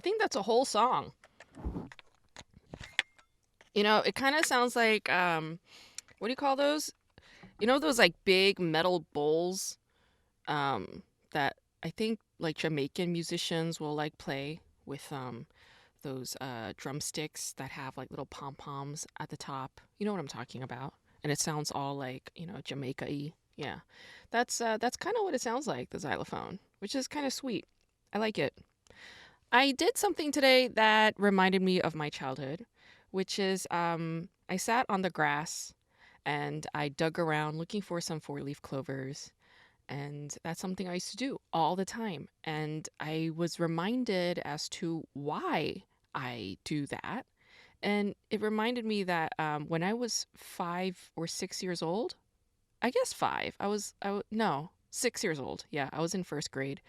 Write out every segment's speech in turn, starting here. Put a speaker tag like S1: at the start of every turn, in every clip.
S1: think that's a whole song. It kind of sounds like what do you call those? Those like big metal bowls that I think like Jamaican musicians will like play with those drumsticks that have like little pom-poms at the top. You know what I'm talking about? And it sounds all like, Jamaica-y. Yeah. That's kind of what it sounds like, the xylophone, which is kind of sweet. I like it. I did something today that reminded me of my childhood, which is I sat on the grass and I dug around looking for some four-leaf clovers. And that's something I used to do all the time. And I was reminded as to why I do that. And it reminded me that when I was 5 or 6 years old, I guess five, no, 6 years old. Yeah, I was in first grade.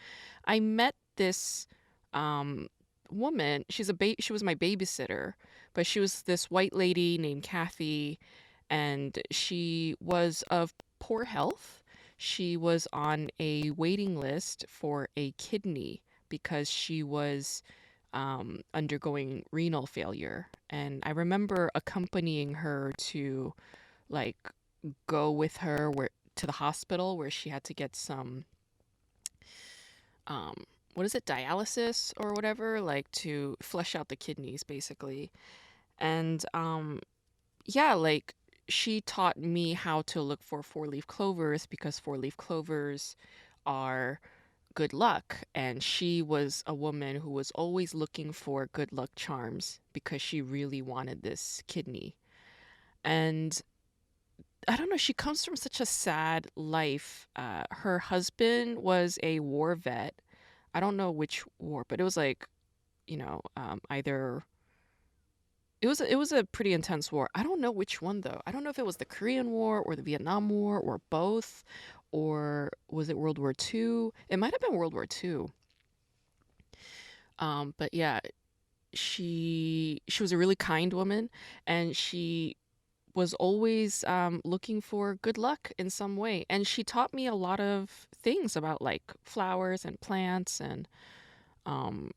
S1: I met this um, woman. She was my babysitter, but she was this white lady named Kathy, and she was of poor health. She was on a waiting list for a kidney because she was undergoing renal failure. And I remember accompanying her to like go with her to the hospital where she had to get some um what is it, dialysis or whatever, like to flush out the kidneys basically. And yeah, like she taught me how to look for four-leaf clovers because four-leaf clovers are good luck, and she was a woman who was always looking for good luck charms because she really wanted this kidney. And I don't know, she comes from such a sad life. Her husband was a war vet. I don't know which war, but it was like, either it was a pretty intense war. I don't know which one though. I don't know if it was the Korean War or the Vietnam War or both, or was it World War II? It might have been World War II. But yeah, she was a really kind woman, and she was always looking for good luck in some way. And she taught me a lot of things about like flowers and plants. And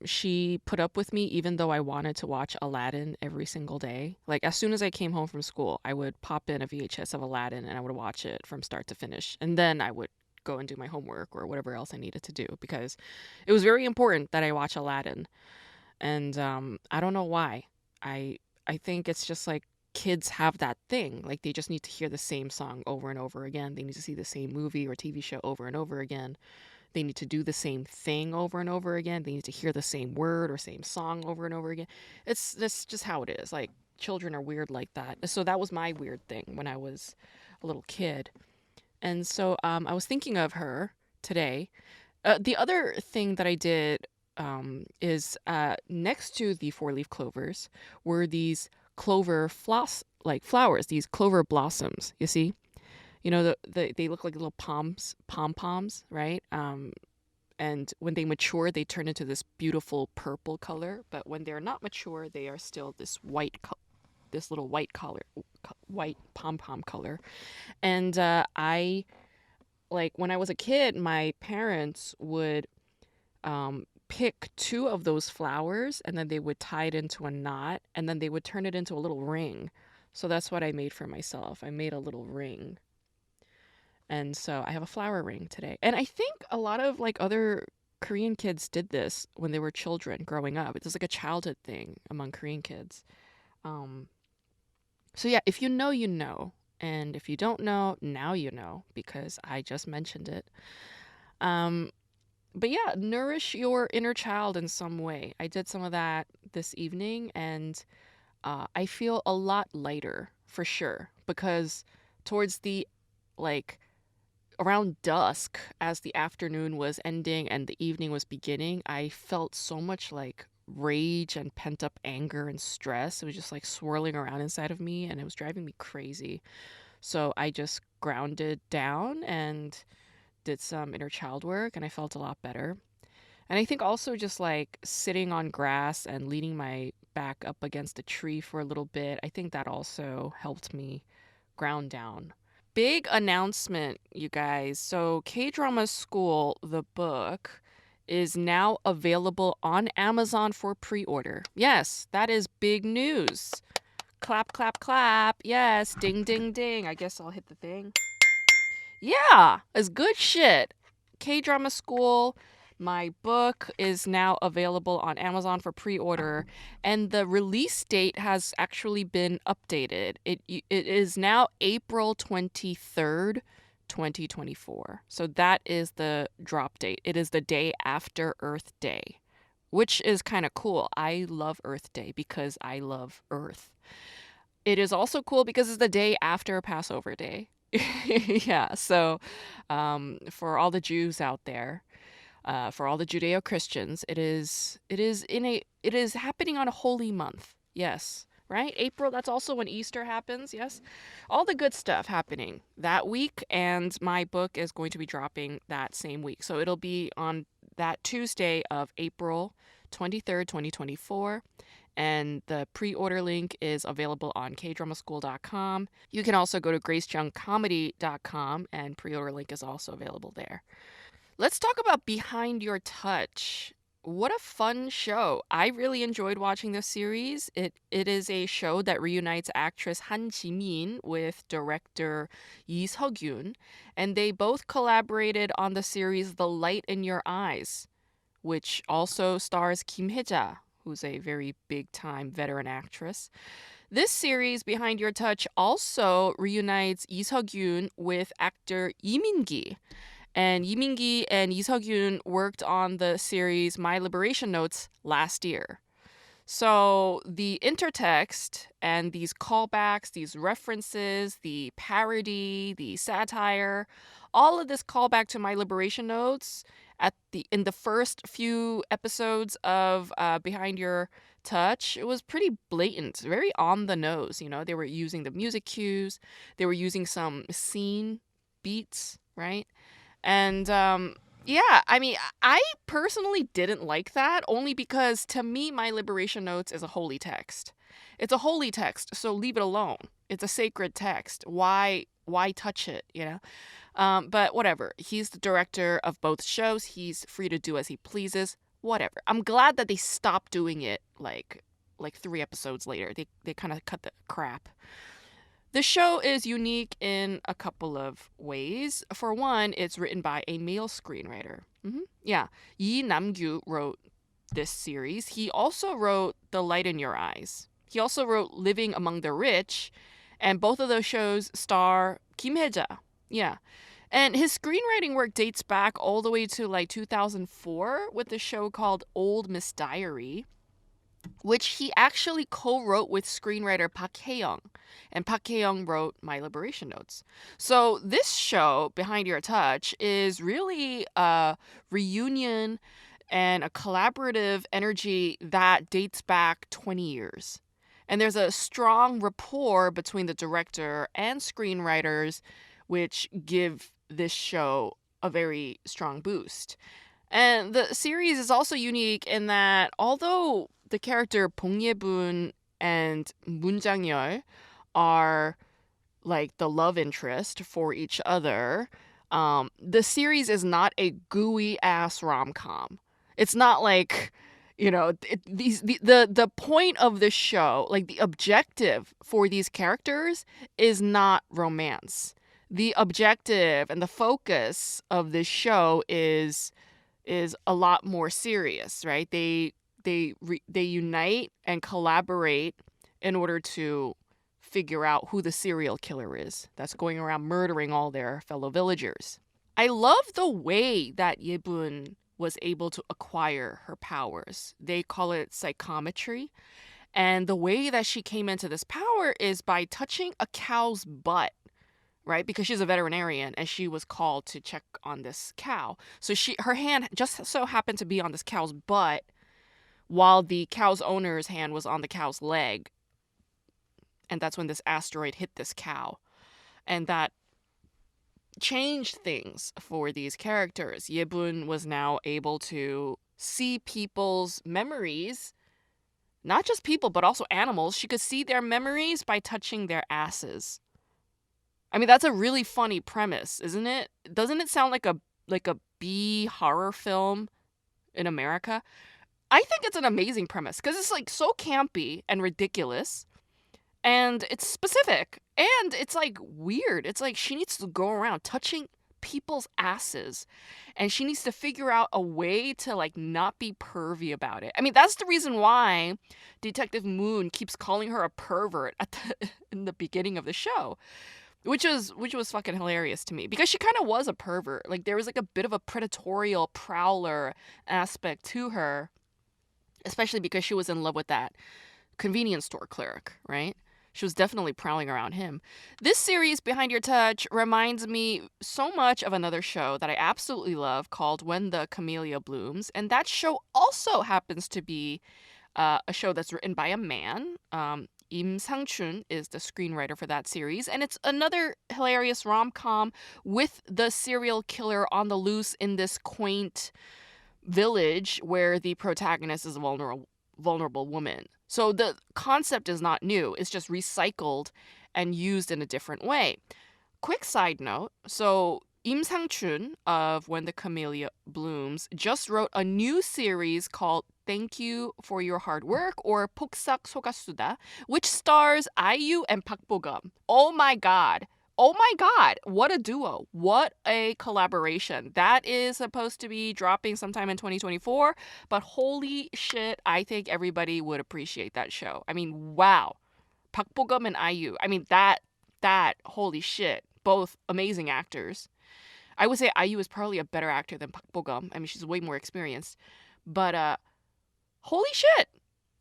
S1: she put up with me even though I wanted to watch Aladdin every single day. Like as soon as I came home from school, I would pop in a VHS of Aladdin and I would watch it from start to finish. And then I would go and do my homework or whatever else I needed to do because it was very important that I watch Aladdin. And I don't know why. I think it's just like kids have that thing. Like they just need to hear the same song over and over again. They need to see the same movie or TV show over and over again. They need to do the same thing over and over again. They need to hear the same word or same song over and over again. That's just how it is. Like children are weird like that. So that was my weird thing when I was a little kid. And so I was thinking of her today. The other thing that I did is next to the four-leaf clovers were these clover floss like flowers, these clover blossoms. You see, they look like little pom poms, right? And when they mature, they turn into this beautiful purple color. But when they're not mature, they are still this this little white color, white pom pom color. And I like when I was a kid, my parents would pick two of those flowers and then they would tie it into a knot and then they would turn it into a little ring. So that's what I made for myself. I made a little ring. And so I have a flower ring today. And I think a lot of like other Korean kids did this when they were children growing up. It was like a childhood thing among Korean kids. Um, so yeah, if you know, you know. And if you don't know, now you know because I just mentioned it. Um, but yeah, nourish your inner child in some way. I did some of that this evening, and I feel a lot lighter for sure because towards the like around dusk, as the afternoon was ending and the evening was beginning, I felt so much like rage and pent up anger and stress. It was just like swirling around inside of me and it was driving me crazy. So I just grounded down and did some inner child work and I felt a lot better. And I think also just like sitting on grass and leaning my back up against a tree for a little bit, I think that also helped me ground down. Big announcement, you guys. So, K Drama School, the book, is now available on Amazon for pre-order. Yes, that is big news. Clap, clap, clap. Yes, ding, ding, ding. I guess I'll hit the thing. Yeah, it's good shit. K-Drama School, my book is now available on Amazon for pre-order, and the release date has actually been updated. It is now April 23rd, 2024. So that is the drop date. It is the day after Earth Day, which is kind of cool. I love Earth Day because I love Earth. It is also cool because it's the day after Passover Day. Yeah, so for all the Jews out there, for all the Judeo-Christians, it is happening on a holy month. Yes, right? April, that's also when Easter happens. Yes. All the good stuff happening that week, and my book is going to be dropping that same week. So it'll be on that Tuesday of April 23rd, 2024. And the pre-order link is available on kdramaschool.com. You can also go to gracejoungcomedy.com, and pre-order link is also available there. Let's talk about Behind Your Touch. What a fun show. I really enjoyed watching this series. It is a show that reunites actress Han Ji-min with director Lee Seok-yoon, and they both collaborated on the series The Light in Your Eyes, which also stars Kim Hye-ja, who's a very big-time veteran actress. This series, Behind Your Touch, also reunites Lee Seok-yoon with actor Lee Min-gi. And Lee Min-gi and Lee Seok-yoon worked on the series My Liberation Notes last year. So the intertext and these callbacks, these references, the parody, the satire, all of this callback to My Liberation Notes in the first few episodes of Behind Your Touch, it was pretty blatant, very on the nose. You know, they were using the music cues, they were using some scene beats, right? And yeah, I mean, I personally didn't like that only because to me, My Liberation Notes is a holy text. It's a holy text, so leave it alone. It's a sacred text. Why touch it, you know? But whatever. He's the director of both shows. He's free to do as he pleases. Whatever. I'm glad that they stopped doing it like 3 episodes later. They kind of cut the crap. The show is unique in a couple of ways. For one, it's written by a male screenwriter. Yeah, Yi Nam-gyu wrote this series. He also wrote The Light in Your Eyes. He also wrote Living Among the Rich, and both of those shows star Kim Hye-ja. Yeah. And his screenwriting work dates back all the way to like 2004 with a show called Old Miss Diary, which he actually co-wrote with screenwriter Park Hae-young. And Park Hae-young wrote My Liberation Notes. So this show, Behind Your Touch, is really a reunion and a collaborative energy that dates back 20 years. And there's a strong rapport between the director and screenwriters, which give this show a very strong boost. And the series is also unique in that although the character Bong Ye-bun and Moon Jang-yeol are like the love interest for each other, the series is not a gooey ass rom-com. It's not like, you know, the point of the show, like the objective for these characters is not romance. The objective and the focus of this show is a lot more serious, right? They unite and collaborate in order to figure out who the serial killer is that's going around murdering all their fellow villagers. I love the way that Ye-bun was able to acquire her powers. They call it psychometry. And the way that she came into this power is by touching a cow's butt, right? Because she's a veterinarian and she was called to check on this cow. So her hand just so happened to be on this cow's butt while the cow's owner's hand was on the cow's leg. And that's when this asteroid hit this cow. And that changed things for these characters. Ye-bun was now able to see people's memories, not just people, but also animals. She could see their memories by touching their asses. I mean, that's a really funny premise, isn't it? Doesn't it sound like a B horror film? in America. I think it's an amazing premise because it's like so campy and ridiculous, and it's specific, and it's like weird. It's like she needs to go around touching people's asses, and she needs to figure out a way to like not be pervy about it. I mean, that's the reason why Detective Moon keeps calling her a pervert at the in the beginning of the show, which was fucking hilarious to me because she kind of was a pervert. Like there was like a bit of a predatorial prowler aspect to her, especially because she was in love with that convenience store clerk, right? She was definitely prowling around him. This series, Behind Your Touch, reminds me so much of another show that I absolutely love called When the Camellia Blooms. And that show also happens to be a show that's written by a man. Im Sang-chun is the screenwriter for that series. And it's another hilarious rom com with the serial killer on the loose in this quaint village where the protagonist is a vulnerable woman. So the concept is not new, it's just recycled and used in a different way. Quick side note, so Im Sang-chun of When the Camellia Blooms just wrote a new series called Thank You for Your Hard Work, or 폭삭 속았수다, which stars IU and Park Bo-gum. Oh my god. Oh my god, what a duo. What a collaboration. That is supposed to be dropping sometime in 2024, but holy shit, I think everybody would appreciate that show. I mean, wow. Park Bo-gum and IU. I mean, that holy shit. Both amazing actors. I would say IU is probably a better actor than Park Bo-gum. I mean, she's way more experienced. But holy shit.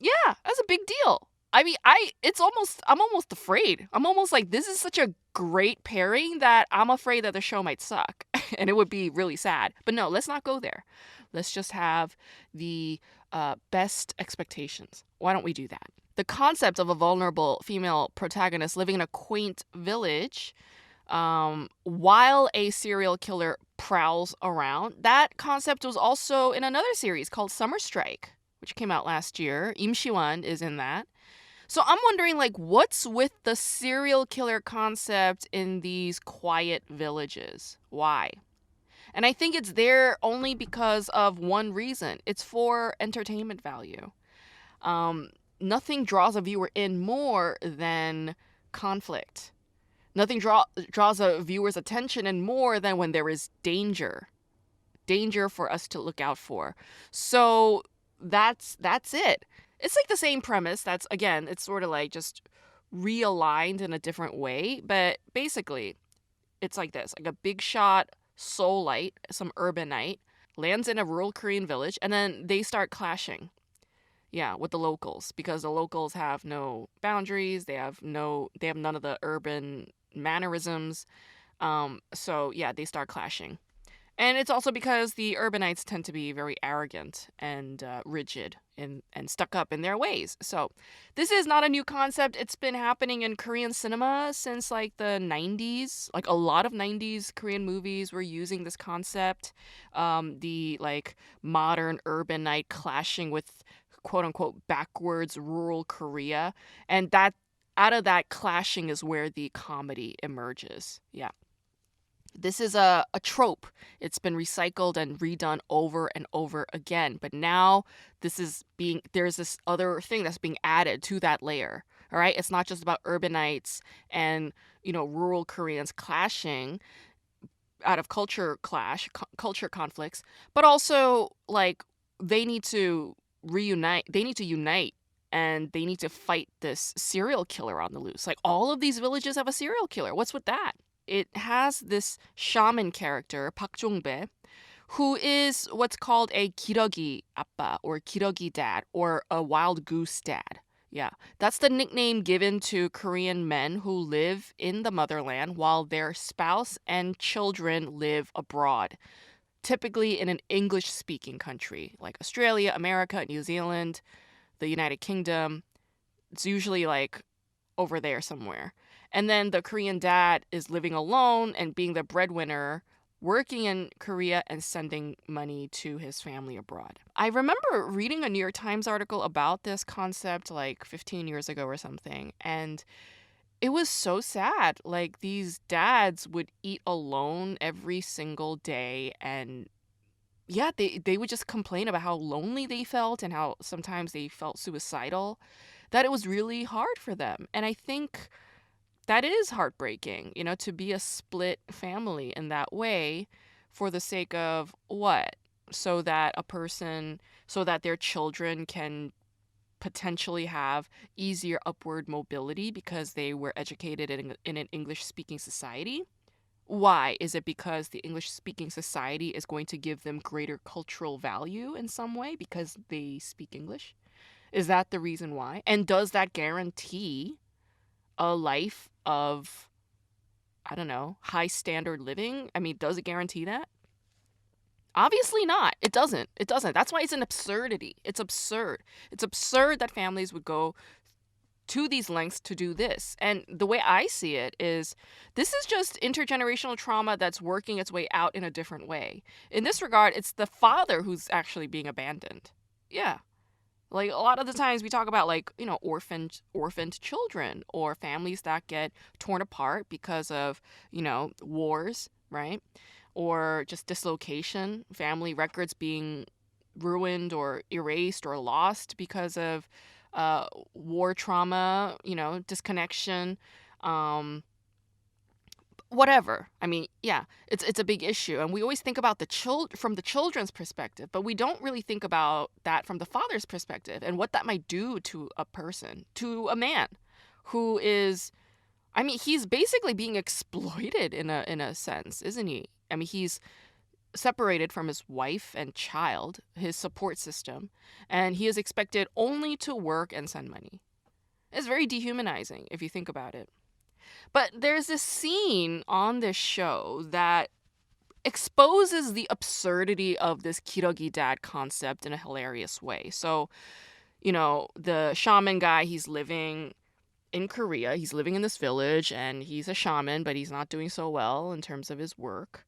S1: Yeah, that's a big deal. I mean, I'm almost afraid. I'm almost like this is such a great pairing that I'm afraid that the show might suck and it would be really sad. But no, let's not go there. Let's just have the best expectations. Why don't we do that? The concept of a vulnerable female protagonist living in a quaint village while a serial killer prowls around, that concept was also in another series called Summer Strike, which came out last year. Im Siwan is in that. So I'm wondering, like, what's with the serial killer concept in these quiet villages? Why? And I think it's there only because of one reason. It's for entertainment value. Nothing draws a viewer in more than conflict. Nothing draws a viewer's attention in more than when there is danger for us to look out for. So that's it. It's like the same premise. That's again, it's sort of like just realigned in a different way, but basically, it's like this: like a big shot soulite, some urbanite, lands in a rural Korean village, and then they start clashing. Yeah, with the locals because the locals have no boundaries. They have none of the urban mannerisms. So yeah, they start clashing. And it's also because the urbanites tend to be very arrogant and rigid and stuck up in their ways. So this is not a new concept. It's been happening in Korean cinema since like the 90s. Like a lot of 90s Korean movies were using this concept. The like modern urbanite clashing with quote unquote backwards rural Korea. And that out of that clashing is where the comedy emerges. Yeah. This is a trope. It's been recycled and redone over and over again. But now there's this other thing that's being added to that layer. All right. It's not just about urbanites and, rural Koreans clashing out of culture conflicts, but also like they need to unite and they need to fight this serial killer on the loose. Like all of these villages have a serial killer. What's with that? It has this shaman character, Park Jong-bae, who is what's called a 기러기 아빠 or 기러기 dad or a wild goose dad. Yeah, that's the nickname given to Korean men who live in the motherland while their spouse and children live abroad, typically in an English-speaking country like Australia, America, New Zealand, the United Kingdom. It's usually like over there somewhere. And then the Korean dad is living alone and being the breadwinner, working in Korea and sending money to his family abroad. I remember reading a New York Times article about this concept like 15 years ago or something. And it was so sad. Like these dads would eat alone every single day and yeah, they would just complain about how lonely they felt and how sometimes they felt suicidal, that it was really hard for them. And I think that is heartbreaking, to be a split family in that way for the sake of what? So that so that their children can potentially have easier upward mobility because they were educated in an English speaking society. Why? Is it because the English speaking society is going to give them greater cultural value in some way because they speak English? Is that the reason why? And does that guarantee a life of, I don't know, high standard living? I mean, does it guarantee that? Obviously not. It doesn't. It doesn't. That's why it's an absurdity. It's absurd. It's absurd that families would go to these lengths to do this. And the way I see it is this is just intergenerational trauma that's working its way out in a different way. In this regard, it's the father who's actually being abandoned. Yeah. Like a lot of the times we talk about like, orphaned children or families that get torn apart because of, wars, right? Or just dislocation, family records being ruined or erased or lost because of war trauma, disconnection, um, whatever. I mean, yeah, it's a big issue, and we always think about from the children's perspective, but we don't really think about that from the father's perspective and what that might do to a person, to a man who is. I mean, he's basically being exploited in a sense, isn't he? I mean, he's separated from his wife and child, his support system, and he is expected only to work and send money. It's very dehumanizing if you think about it. But there's this scene on this show that exposes the absurdity of this Kirogi dad concept in a hilarious way. So, the shaman guy, he's living in Korea. He's living in this village and he's a shaman, but he's not doing so well in terms of his work.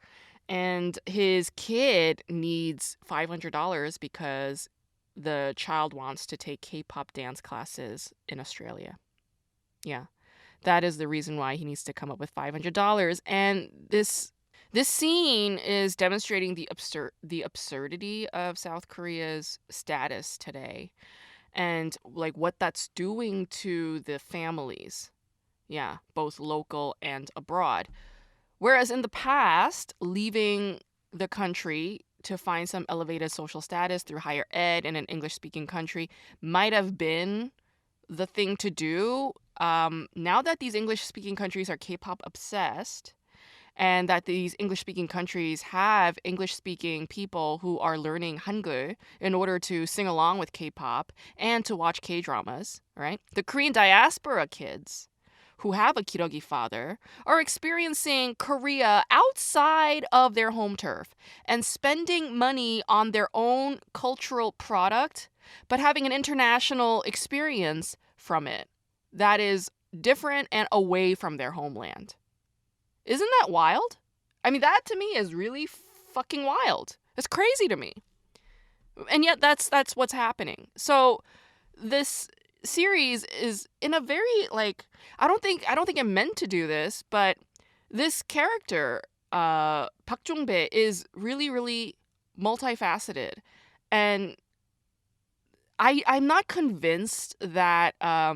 S1: And his kid needs $500 because the child wants to take K-pop dance classes in Australia. Yeah. That is the reason why he needs to come up with $500. And this scene is demonstrating the absurdity of South Korea's status today and like what that's doing to the families. Yeah, both local and abroad. Whereas in the past, leaving the country to find some elevated social status through higher ed in an English speaking country might have been the thing to do. Now that these English speaking countries are K pop obsessed, and that these English speaking countries have English speaking people who are learning Hangul in order to sing along with K pop and to watch K dramas, right? The Korean diaspora kids who have a Kirogi father are experiencing Korea outside of their home turf and spending money on their own cultural product, but having an international experience from it that is different and away from their homeland. Isn't that wild? I mean, that to me is really fucking wild. It's crazy to me. And yet that's what's happening. So this series is in a very like I don't think it meant to do this, but this character Park Jong-bae is really really multifaceted, and I'm not convinced that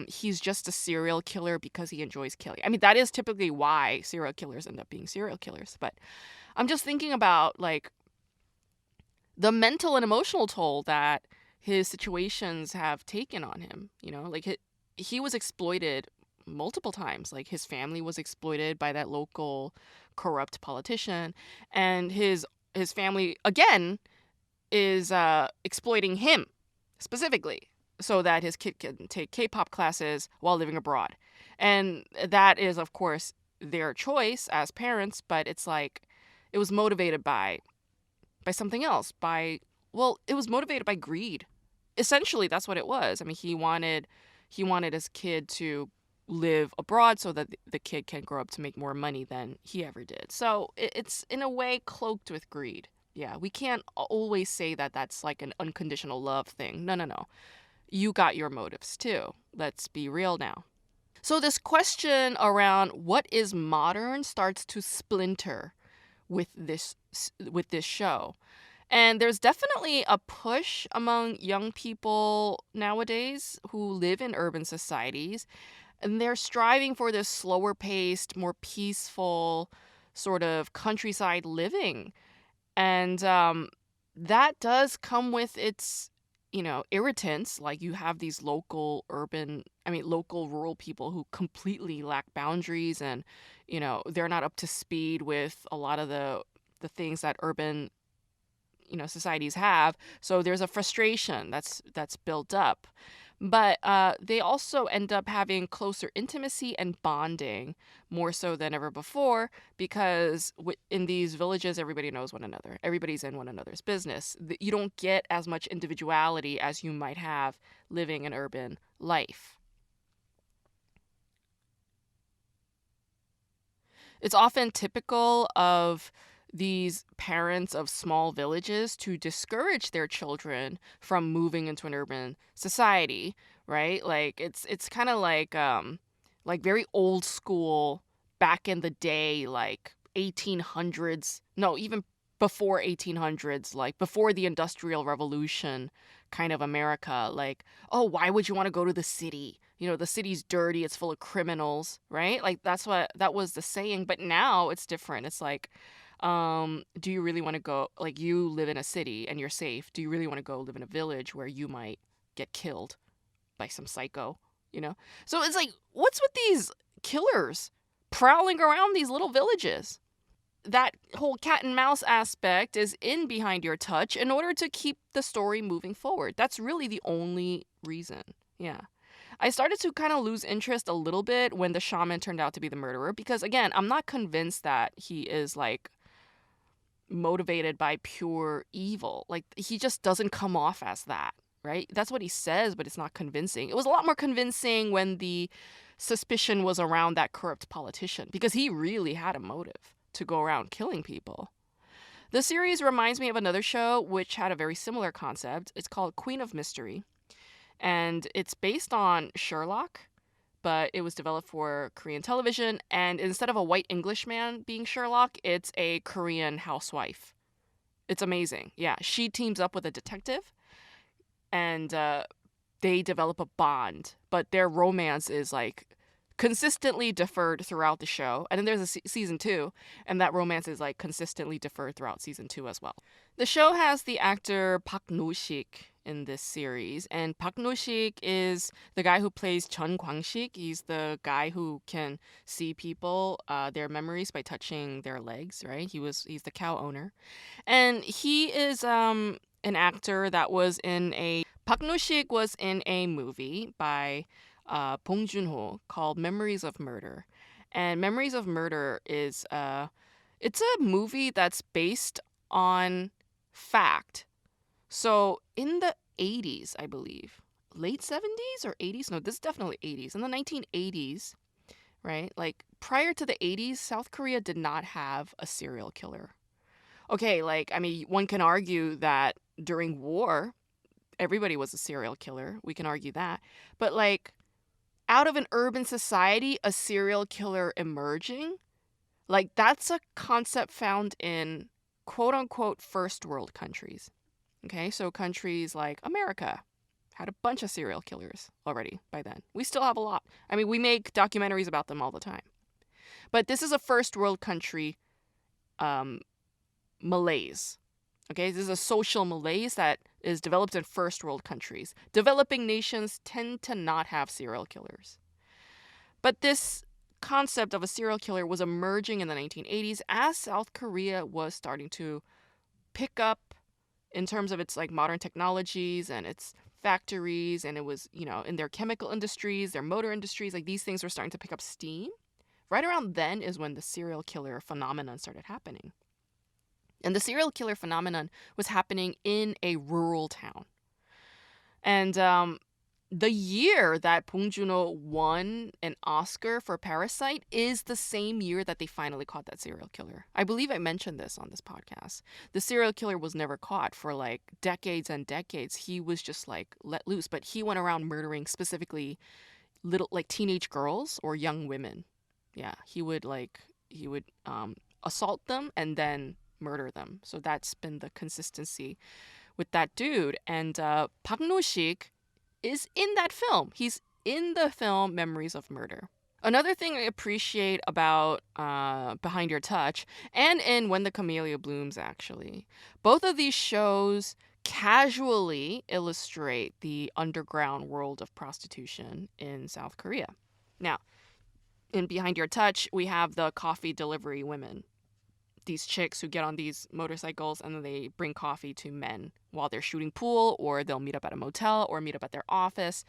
S1: he's just a serial killer because he enjoys killing. I mean, that is typically why serial killers end up being serial killers. But I'm just thinking about like the mental and emotional toll that his situations have taken on him. Like he was exploited multiple times. Like his family was exploited by that local corrupt politician, and his family again is exploiting him specifically so that his kid can take K-pop classes while living abroad. And that is, of course, their choice as parents, but it's like it was motivated by something else. It was motivated by greed. Essentially, that's what it was. I mean, he wanted his kid to live abroad so that the kid can grow up to make more money than he ever did. So it's in a way cloaked with greed. Yeah, we can't always say that that's like an unconditional love thing. No, no, no. You got your motives too. Let's be real now. So this question around what is modern starts to splinter with this show. And there's definitely a push among young people nowadays who live in urban societies, and they're striving for this slower paced, more peaceful sort of countryside living. And that does come with its, irritants. Like you have these local rural people who completely lack boundaries, and they're not up to speed with a lot of the things that urban societies have. So there's a frustration that's built up, but they also end up having closer intimacy and bonding more so than ever before, because in these villages everybody knows one another, everybody's in one another's business. You don't get as much individuality as you might have living an urban life. It's often typical of these parents of small villages to discourage their children from moving into an urban society, right? Like it's kind of like very old school back in the day, like 1800s, no, even before 1800s, like before the Industrial Revolution kind of America. Like, oh, why would you want to go to the city? The city's dirty, it's full of criminals, right? Like that was the saying, but now it's different. It's like, do you really want to go, like, you live in a city and you're safe. Do you really want to go live in a village where you might get killed by some psycho, you know? So it's like, what's with these killers prowling around these little villages? That whole cat and mouse aspect is in Behind Your Touch in order to keep the story moving forward. That's really the only reason. Yeah. I started to kind of lose interest a little bit when the shaman turned out to be the murderer, because again, I'm not convinced that he is like motivated by pure evil. Like he just doesn't come off as that, right? That's what he says, but it's not convincing. It was a lot more convincing when the suspicion was around that corrupt politician, because he really had a motive to go around killing people. The series reminds me of another show which had a very similar concept. It's called Queen of Mystery, and it's based on Sherlock, but it was developed for Korean television. And instead of a white English man being Sherlock, it's a Korean housewife. It's amazing. Yeah, she teams up with a detective, and they develop a bond, but their romance is like consistently deferred throughout the show. And then there's a season 2, and that romance is like consistently deferred throughout season 2 as well. The show has the actor Park No-sik in this series, and Park No-sik is the guy who plays Chun Kwang-sik. He's the guy who can see people, their memories by touching their legs, right? He's the cow owner. And he is an actor that was in a Park No-sik was in a movie by joon-ho called Memories of Murder. And Memories of Murder is it's a movie that's based on fact. So in the 80s, I believe, late 70s or 80s? No, this is definitely 80s. In the 1980s, right? Like prior to the 80s, South Korea did not have a serial killer. Okay, like, I mean, one can argue that during war, everybody was a serial killer. We can argue that. But like, out of an urban society, a serial killer emerging, like, that's a concept found in quote unquote first world countries. Okay, so countries like America had a bunch of serial killers already by then. We still have a lot. I mean, we make documentaries about them all the time. But this is a first world country um, malaise. Okay, this is a social malaise that is developed in first world countries. Developing nations tend to not have serial killers. But this concept of a serial killer was emerging in the 1980s as South Korea was starting to pick up in terms of its like modern technologies and its factories, and it was, in their chemical industries, their motor industries, like these things were starting to pick up steam. Right around then is when the serial killer phenomenon started happening. And the serial killer phenomenon was happening in a rural town. And the year that Bong Joon-ho won an Oscar for Parasite is the same year that they finally caught that serial killer. I believe I mentioned this on this podcast. The serial killer was never caught for like decades and decades. He was just like let loose, but he went around murdering specifically little like teenage girls or young women. Yeah, he would assault them and then murder them. So that's been the consistency with that dude. And Park No-sik is in that film. He's in the film Memories of Murder. Another thing I appreciate about Behind Your Touch and in When the Camellia Blooms, actually, both of these shows casually illustrate the underground world of prostitution in South Korea. Now, in Behind Your Touch, we have the coffee delivery women. These chicks who get on these motorcycles and then they bring coffee to men while they're shooting pool, or they'll meet up at a motel or meet up at their office.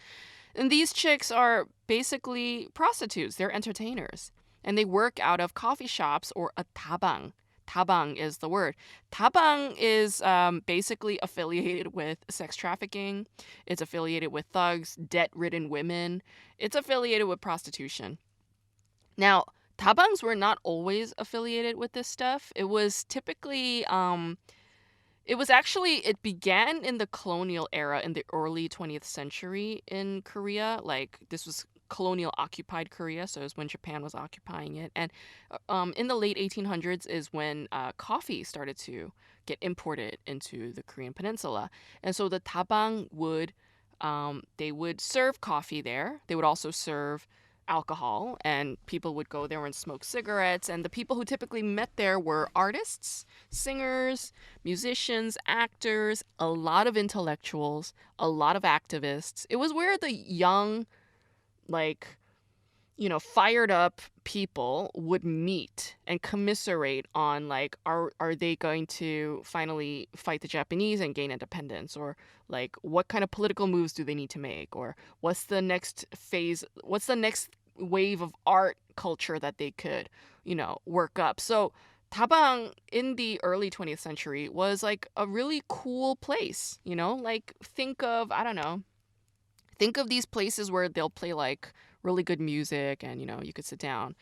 S1: And these chicks are basically prostitutes. They're entertainers. And they work out of coffee shops or a tabang. Tabang is the word. Tabang is basically affiliated with sex trafficking. It's affiliated with thugs, debt-ridden women. It's affiliated with prostitution. Now, tabangs were not always affiliated with this stuff. It was typically it began in the colonial era in the early 20th century in Korea. Like, this was colonial occupied Korea, so it was when Japan was occupying it. And in the late 1800s is when coffee started to get imported into the Korean peninsula. And so the tabang would they would serve coffee there. They would also serve alcohol, and people would go there and smoke cigarettes. And the people who typically met there were artists, singers, musicians, actors, a lot of intellectuals, a lot of activists. It was where the young, like, fired up people would meet and commiserate on, like, are they going to finally fight the Japanese and gain independence, or like what kind of political moves do they need to make, or what's the next phase, what's the next wave of art culture that they could, work up. So Tabang in the early 20th century was like a really cool place, like think of these places where they'll play like really good music, and you could sit down.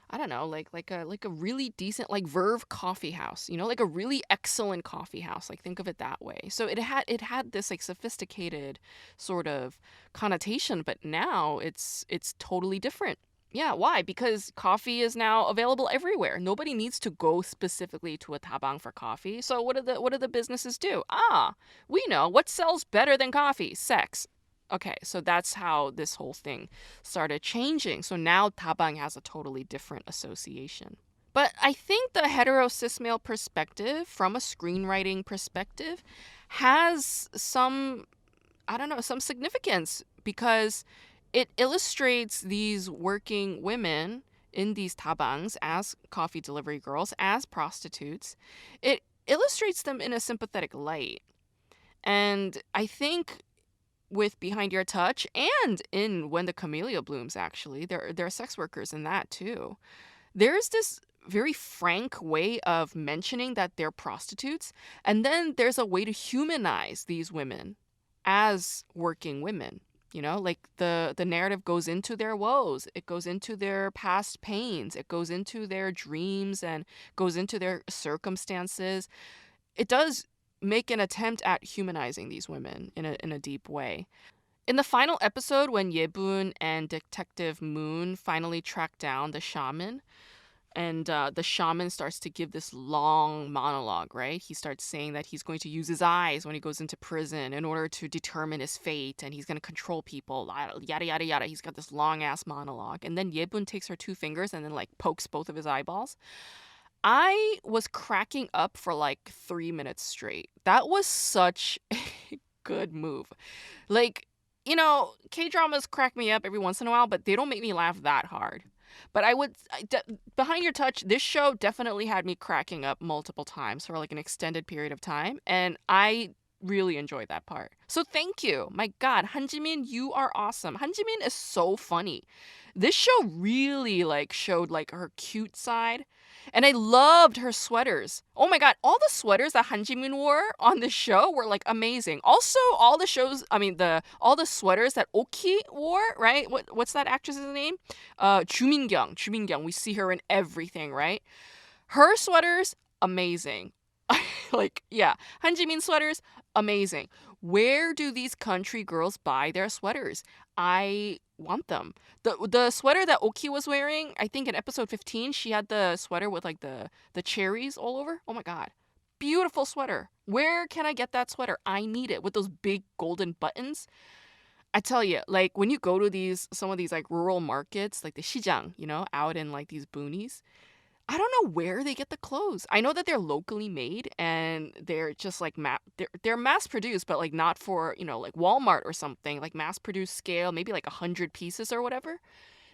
S1: I don't know, like a really decent, like Verve coffee house, like a really excellent coffee house. Like, think of it that way. So it had this like sophisticated sort of connotation, but now it's totally different. Yeah, why? Because coffee is now available everywhere. Nobody needs to go specifically to a tabang for coffee. So what do the businesses do? We know what sells better than coffee: sex. Okay, so that's how this whole thing started changing. So now tabang has a totally different association. But I think the hetero cis male perspective, from a screenwriting perspective, has some, I don't know, some significance, because it illustrates these working women in these tabangs as coffee delivery girls, as prostitutes. It illustrates them in a sympathetic light. And I think with Behind Your Touch and in When the Camellia Blooms, actually, there are sex workers in that too. There's this very frank way of mentioning that they're prostitutes, and then there's a way to humanize these women as working women. Like the narrative goes into their woes, it goes into their past pains, it goes into their dreams, and goes into their circumstances. It does make an attempt at humanizing these women in a deep way. In the final episode, when Yebun and Detective Moon finally track down the shaman, and the shaman starts to give this long monologue, right? He starts saying that he's going to use his eyes when he goes into prison in order to determine his fate, and he's going to control people, yada, yada, yada. He's got this long-ass monologue. And then Yebun takes her two fingers and then, like, pokes both of his eyeballs. I was cracking up for like 3 minutes straight. That was such a good move. Like, K-dramas crack me up every once in a while, but they don't make me laugh that hard. But Behind Your Touch, this show definitely had me cracking up multiple times for like an extended period of time, and I really enjoyed that part. So thank you. My God, Han Jimin, you are awesome. Han Jimin is so funny. This show really like showed like her cute side. And I loved her sweaters. Oh my God, all the sweaters that Han Jimin wore on this show were like amazing. Also, all the sweaters that Oki wore, right? What's that actress's name? Ju Min-kyung. We see her in everything, right? Her sweaters, amazing. Like, yeah, Han Jimin sweaters, amazing. Where do these country girls buy their sweaters? I want them. The sweater that Oki was wearing, I think in episode 15, she had the sweater with like the cherries all over. Oh my god. Beautiful sweater. Where can I get that sweater? I need it with those big golden buttons. I tell you, like when you go to these some of these like rural markets, like the Shijang, out in like these boonies, I don't know where they get the clothes. I know that they're locally made and they're just like they're mass produced, but like not for, like Walmart or something, like mass produced scale, maybe like 100 pieces or whatever.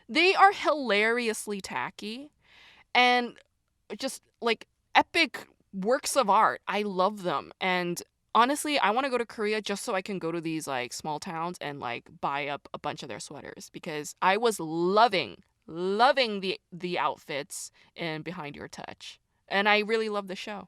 S1: They are hilariously tacky and just like epic works of art. I love them. And honestly, I want to go to Korea just so I can go to these like small towns and like buy up a bunch of their sweaters because I was loving the outfits in Behind Your Touch. And I really love the show.